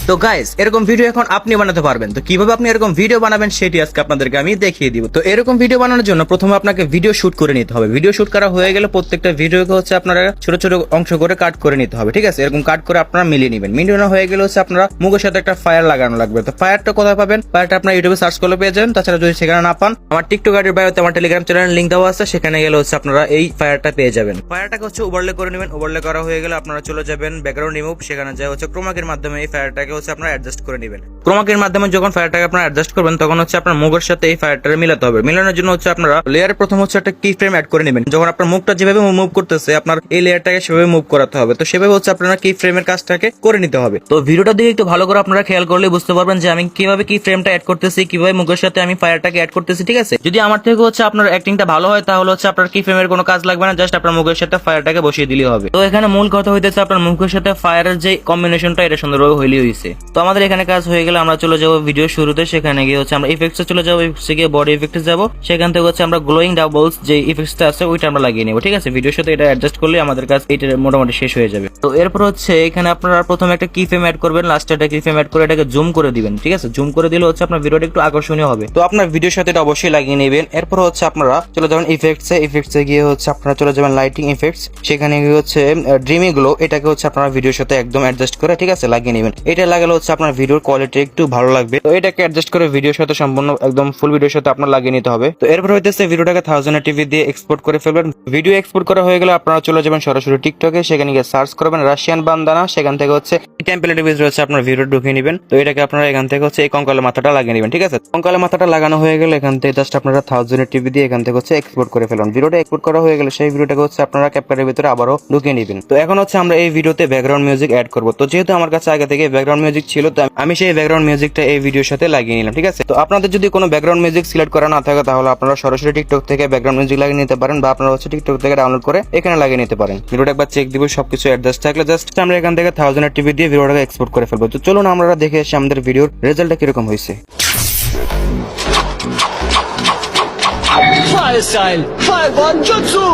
তো গাইস এরকম ভিডিও এখন আপনি বানাতে পারবেন। তো কিভাবে আপনি এরকম ভিডিও বানাবেন সেটি আজকে আপনাদেরকে আমি দেখিয়ে দিব। তো এরকম ভিডিও বানানোর জন্য প্রথমে আপনাকে ভিডিও শুট করে নিতে হবে। ভিডিও শুট করা হয়ে গেলে প্রত্যেকটা ভিডিওকে হচ্ছে আপনারা ছোট ছোট অংশ করে কাট করে নিতে হবে, ঠিক আছে? এরকম কাট করে আপনারা মিলিয়ে নেবেন। মিলিয়ে হয়ে গেলে হচ্ছে আপনারা মুখের সাথে একটা ফায়ার লাগানো লাগবে। তো ফায়ারটা কোথায় পাবেন? ফায়ারটা আপনারা ইউটিউবে সার্চ করলে পেয়ে যাবেন। তাছাড়া যদি সেখানে না পান, আমার টিকটক আইডির বায়োতে আমার টেলিগ্রাম চ্যানেলের লিংক দেওয়া আছে, সেখানে গেলে হচ্ছে আপনারা এই ফায়ারটা পেয়ে যাবেন। ফায়ারটাকে হচ্ছে ওভারলে করে নেবেন। ওভারলে করা হয়ে গেলে আপনারা চলে যাবেন ব্যাকগ্রাউন্ড রিমুভ, সেখানে যা হচ্ছে ক্রোমাকের মাধ্যমে এই ফায়ারটাকে হচ্ছে আপনারা অ্যাডজাস্ট করে নেবেন। ক্রোমাকের মাধ্যমে যখন ফায়ারটাকে আপনারা অ্যাডজাস্ট করবেন তখন হচ্ছে আপনার মুখের সাথে এই ফায়ারটাকে মিলাতে হবে। মিলানোর জন্য হচ্ছে আপনারা লেয়ারে প্রথম হচ্ছে একটা কি ফ্রেম অ্যাড করে নেবেন। যখন আপনার মুখটা যেভাবে মুভ করতেছে আপনার এই লেয়ারটাকে সেভাবে মুভ করাতে হবে। তো সেভাবে হচ্ছে আপনারা কি ফ্রেমের কাজটাকে করে নিতে হবে। তো ভিডিওটা দিকে একটু ভালো করে আপনারা খেয়াল করলে বুঝতে পারবেন যে আমি কিভাবে কি ফ্রেমটা অ্যাড করতেছি, কিভাবে মুখের সাথে আমি ফায়ারটাকে অ্যাড করতেছি, ঠিক আছে? যদি আমার থেকে হচ্ছে আপনার অ্যাক্টিংটা ভালো হয় তাহলে হচ্ছে আপনার কি ফ্রেমের কোনো কাজ লাগবে না, জাস্ট আপনার মুখের সাথে ফায়ারটাকে বসিয়ে দিলেই হবে। তো এখানে মূল কথা হইতেছে আপনার মুখের সাথে ফায়ারের যে কম্বিনেশনটা এটা সুন্দরভাবে হইলেই হইছে। তো আমাদের এখানে কাজ হয়ে গেলে আমরা চলে যাবো ভিডিও শুরুতে, সেখানে গিয়ে হচ্ছে আমরা ইফেক্টসে চলে যাবো। ইফেক্টসে গিয়ে বডি ইফেক্টে যাবো, সেখান থেকে হচ্ছে আমরা গ্লোয়িং ডাবলস যে ইফেক্টসটা আছে ওইটা আমরা লাগিয়ে নেবো, ঠিক আছে? ভিডিওর সাথে এটা অ্যাডজাস্ট করলে আমাদের কাজ এটা মোটামুটি শেষ হয়ে যাবে। তো এরপর হচ্ছে এখানে আপনারা প্রথমে একটা কি ফ্রেম অ্যাড করবেন, লাস্টে একটা কি ফ্রেম অ্যাড করে এটাকে জুম করে দিবেন, ঠিক আছে? জুম করে দিলে হচ্ছে আপনার ভিডিওটা একটু আকর্ষণীয় হবে। তো আপনার ভিডিওর সাথে এটা অবশ্যই লাগিয়ে নেবেন। এরপর হচ্ছে আপনারা চলে যাবেন ইফেক্টসে গিয়ে হচ্ছে আপনারা চলে যাবেন লাইটিং ইফেক্টস, সেখানে গিয়ে হচ্ছে ড্রিমি গ্লো এটাকে হচ্ছে আপনারা ভিডিওর সাথে একদম অ্যাডজাস্ট করে, ঠিক আছে, লাগিয়ে নেবেন। এটা লাগালে হচ্ছে আপনার ভিডিওর কোয়ালিটি একটু ভালো লাগবে। তো এটাকে অ্যাডজাস্ট করে ভিডিওর সাথে সম্পূর্ণ একদম ফুল ভিডিওর সাথে আপনার লাগিয়ে নিতে হবে। তো এরপর হইতেছে ভিডিওটাকে 1080p দিয়ে এক্সপোর্ট করে ফেলবেন। ভিডিও এক্সপোর্ট করা হয়ে গেলে আপনারা চলে যাবেন সরাসরি টিকটকে, সেখানে গিয়ে সার্চ করবেন রাশিয়ান বান্দানা, সেখান থেকে হচ্ছে টেমপ্লেটের ভিতরে হচ্ছে আপনার ভিডিও ঢুকিয়ে নেবেন। তো এটাকে আপনারা এখান থেকে হচ্ছে এই কঙ্কালের মাথাটা লাগিয়ে নেবেন, ঠিক আছে? কঙ্কালের মাথাটা লাগানো হয়ে গেলে এখান থেকে জাস্ট আপনারা 1080p দিয়ে এখান থেকে হচ্ছে এক্সপোর্ট করে ফেলুন। ভিডিওটা এক্সপোর্ট করা হয়ে গেলে সেই ভিডিওটাকে হচ্ছে আপনারা ক্যাপকাটের ভিতরে আবারও ঢুকিয়ে নেবেন। তো এখন হচ্ছে আমরা এই ভিডিওতে ব্যাকগ্রাউন্ড মিউজিক অ্যাড করব। তো যেহেতু আমার কাছে আগে থেকে ব্যাকগ্রাউন্ড মিউজিক ছিল, তো আমি সেই ব্যাকগ্রাউন্ড মিউজিকটা এই ভিডিওর সাথে লাগিয়ে নিলাম, ঠিক আছে? তো আপনাদের যদি কোনো ব্যাকগ্রাউন্ড মিউজিক সিলেক্ট করা না থাকে তাহলে আপনারা সরাসরি টিকটক থেকে ব্যাকগ্রাউন্ড মিউজিক লাগিয়ে নিতে পারেন, বা আপনারা হচ্ছে টিকটক থেকে ডাউনলোড করে এখানে লাগিয়ে নিতে পারেন। ভিডিওটা একবার চেক দিব, সবকিছু অ্যাডজাস্ট থাকলে জাস্ট আমরা এখান থেকে 1080p দিয়ে ভিডিওটাকে এক্সপোর্ট করে ফেলবো। তো চলুন আমরা দেখে এসে আমাদের ভিডিওর রেজাল্টটা কিরকম হয়েছে। Fire style, fire one jutsu!